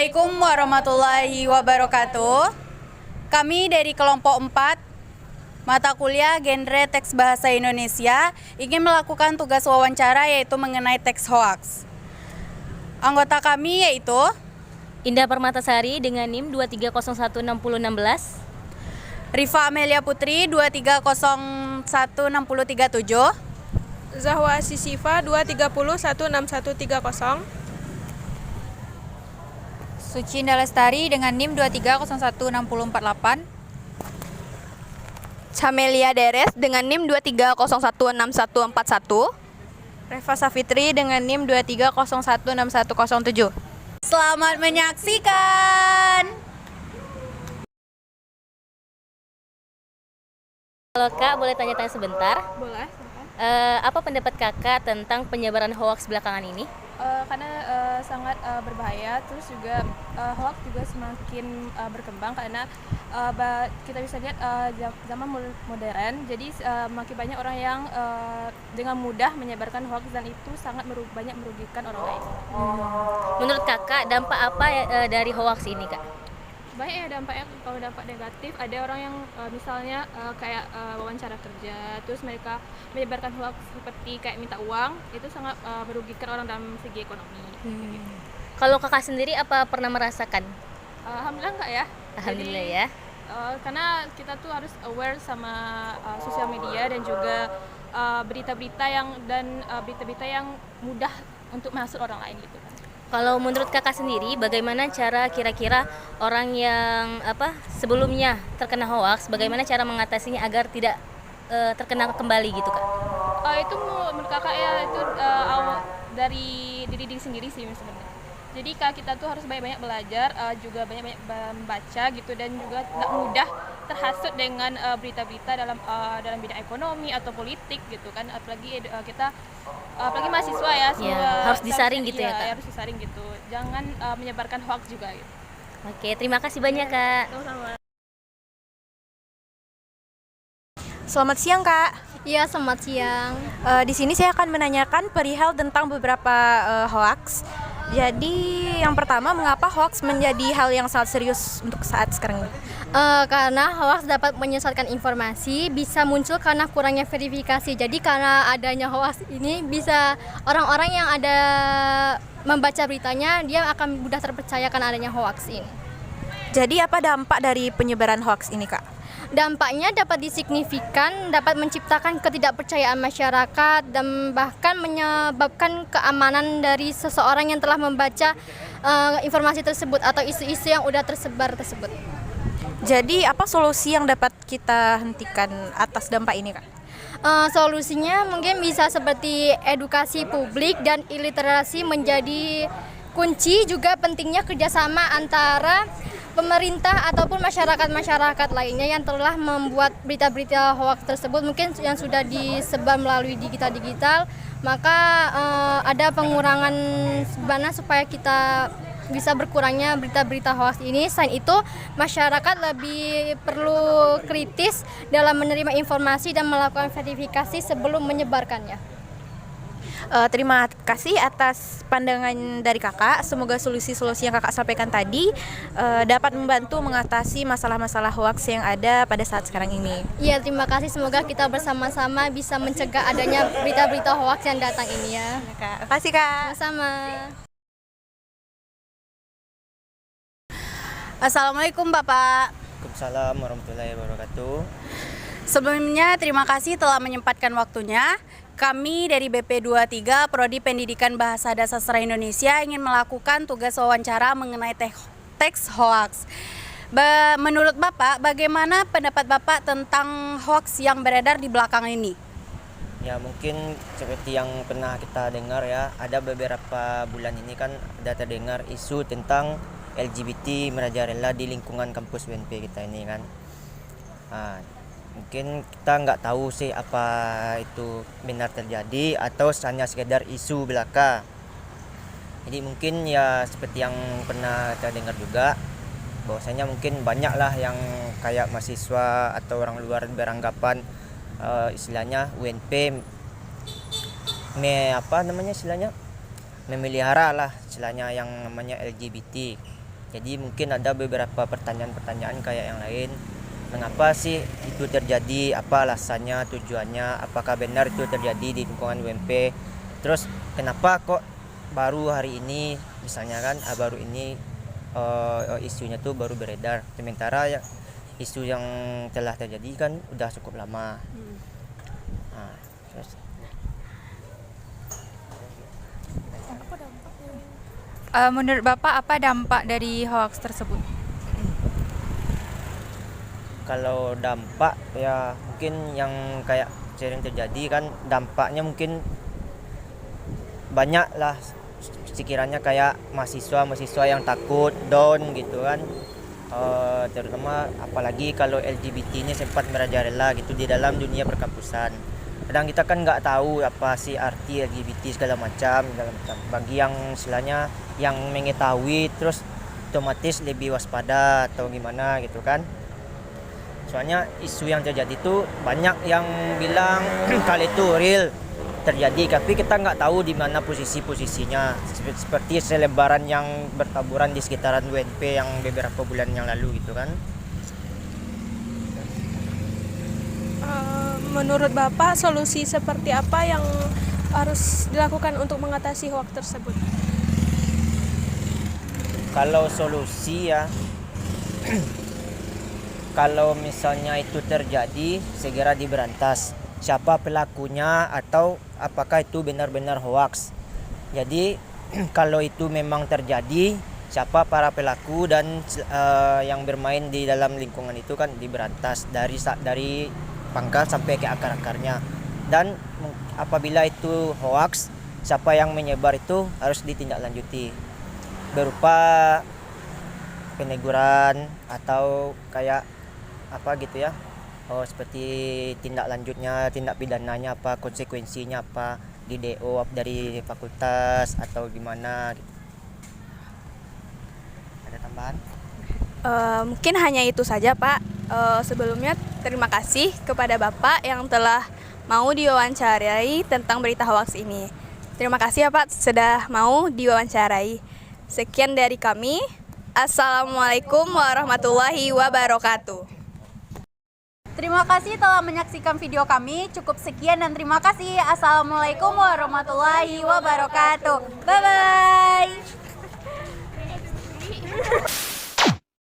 Assalamualaikum warahmatullahi wabarakatuh. Kami dari kelompok 4 mata kuliah genre teks bahasa Indonesia ingin melakukan tugas wawancara yaitu mengenai teks hoaks. Anggota kami yaitu Indah Permatasari dengan NIM 23016016, Rifa Amelia Putri 23016037, Zahwa Sisifa 2301630, Sucinda Lestari dengan NIM 23016048, Camelia Deres dengan NIM 23016141, Reva Safitri dengan NIM 23016107. selamat menyaksikan. Halo Kak, boleh tanya-tanya sebentar? Boleh. Apa pendapat Kakak tentang penyebaran hoaks belakangan ini? Karena sangat berbahaya, terus juga hoax juga semakin berkembang karena kita bisa lihat zaman modern, jadi makin banyak orang yang dengan mudah menyebarkan hoax dan itu sangat banyak merugikan orang lain. Menurut Kakak, dampak apa dari hoaks ini, Kak? Banyak ya dampaknya. Kalau dampak negatif, ada orang yang misalnya kayak wawancara kerja, terus mereka menyebarkan hoax seperti kayak minta uang, itu sangat merugikan orang dalam segi ekonomi. Gitu. Kalau Kakak sendiri apa pernah merasakan? Alhamdulillah enggak ya. Alhamdulillah Jadi, ya. karena kita tuh harus aware sama sosial media dan juga berita-berita yang mudah untuk masuk orang lain gitu kan. Kalau menurut Kakak sendiri, bagaimana cara kira-kira orang yang sebelumnya terkena hoaks, bagaimana cara mengatasinya agar tidak terkena kembali gitu, Kak? Itu menurut kakak ya itu dari diri sendiri sih sebenarnya. Jadi kita tuh harus banyak-banyak belajar, juga banyak-banyak membaca gitu, dan juga nggak mudah terhasut dengan berita-berita dalam bidang ekonomi atau politik gitu kan. Apalagi apalagi mahasiswa ya, harus disaring gitu ya, Kak? Harus disaring gitu. Jangan menyebarkan hoax juga gitu. Oke, terima kasih banyak, Kak. Sama-sama. Selamat siang Kak. Iya, selamat siang. Di sini saya akan menanyakan perihal tentang beberapa hoaks. Jadi yang pertama, mengapa hoaks menjadi hal yang sangat serius untuk saat sekarang ini? Karena hoaks dapat menyesatkan informasi, bisa muncul karena kurangnya verifikasi. Jadi karena adanya hoaks ini, bisa orang-orang yang ada membaca beritanya, dia akan mudah terpercaya karena adanya hoaks ini. Jadi apa dampak dari penyebaran hoaks ini Kak? Dampaknya dapat disignifikan, dapat menciptakan ketidakpercayaan masyarakat dan bahkan menyebabkan keamanan dari seseorang yang telah membaca informasi tersebut atau isu-isu yang udah tersebar tersebut. Jadi apa solusi yang dapat kita hentikan atas dampak ini Kak? Solusinya mungkin bisa seperti edukasi publik dan iliterasi menjadi kunci, juga pentingnya kerjasama antara pemerintah ataupun masyarakat lainnya yang telah membuat berita-berita hoaks tersebut, mungkin yang sudah disebar melalui digital, maka ada pengurangan sebenarnya supaya kita bisa berkurangnya berita-berita hoaks ini. Selain itu, masyarakat lebih perlu kritis dalam menerima informasi dan melakukan verifikasi sebelum menyebarkannya. Terima kasih atas pandangan dari kakak. Semoga solusi-solusi yang kakak sampaikan tadi dapat membantu mengatasi masalah-masalah hoaks yang ada pada saat sekarang ini. Iya, terima kasih. Semoga kita bersama-sama bisa mencegah adanya berita-berita hoaks yang datang ini ya. Terima kasih kak. Sama. Assalamualaikum Bapak. Waalaikumsalam warahmatullahi wabarakatuh. Sebelumnya terima kasih telah menyempatkan waktunya. Kami dari BP23 Prodi Pendidikan Bahasa dan Sastra Indonesia ingin melakukan tugas wawancara mengenai teks hoaks. Menurut Bapak, bagaimana pendapat Bapak tentang hoaks yang beredar di belakang ini? Ya mungkin seperti yang pernah kita dengar ya, ada beberapa bulan ini kan ada terdengar isu tentang LGBT merajalela di lingkungan kampus UNP kita ini kan. Mungkin kita nggak tahu sih apa itu benar terjadi atau hanya sekedar isu belaka. Jadi mungkin ya seperti yang pernah kita dengar juga, bahwasanya mungkin banyaklah yang kayak mahasiswa atau orang luar beranggapan istilahnya UNP memelihara lah istilahnya yang namanya LGBT. Jadi mungkin ada beberapa pertanyaan-pertanyaan kayak yang lain. Mengapa sih itu terjadi? Apa alasannya, tujuannya? Apakah benar itu terjadi di lingkungan UMP? Terus kenapa kok baru hari ini, misalnya kan baru ini isunya tuh baru beredar. Sementara ya, isu yang telah terjadi kan udah cukup lama. Nah, terus Menurut Bapak apa dampak dari hoax tersebut? kalau dampak ya mungkin yang kayak sering terjadi kan dampaknya mungkin banyak lah, sekiranya kayak mahasiswa yang takut down gitu kan. Terutama apalagi kalau LGBT ini sempat merajalela gitu di dalam dunia perkampusan. Kadang kita kan nggak tahu apa sih arti LGBT segala macam. Bagi yang istilahnya yang mengetahui terus otomatis lebih waspada atau gimana gitu kan. Soalnya isu yang terjadi itu banyak yang bilang kalau itu real terjadi, tapi kita nggak tahu di mana posisinya. Seperti selebaran yang bertaburan di sekitaran UNP yang beberapa bulan yang lalu gitu kan. Menurut Bapak, solusi seperti apa yang harus dilakukan untuk mengatasi hoax tersebut? Kalau solusi ya kalau misalnya itu terjadi segera diberantas. Siapa pelakunya atau apakah itu benar-benar hoax. Jadi kalau itu memang terjadi, siapa para pelaku dan yang bermain di dalam lingkungan itu kan diberantas dari pangkal sampai ke akar-akarnya. Dan apabila itu hoax, siapa yang menyebar itu harus ditindaklanjuti berupa peneguran atau kayak apa gitu ya. Seperti tindak lanjutnya, tindak pidananya apa, konsekuensinya apa, di DO dari fakultas atau gimana gitu. Ada tambahan? Mungkin hanya itu saja, Pak. Sebelumnya terima kasih kepada Bapak yang telah mau diwawancarai tentang berita hoax ini. Terima kasih ya Pak sudah mau diwawancarai. Sekian dari kami. Assalamualaikum warahmatullahi wabarakatuh. Terima kasih telah menyaksikan video kami. Cukup sekian dan terima kasih. Assalamualaikum warahmatullahi wabarakatuh. Bye bye.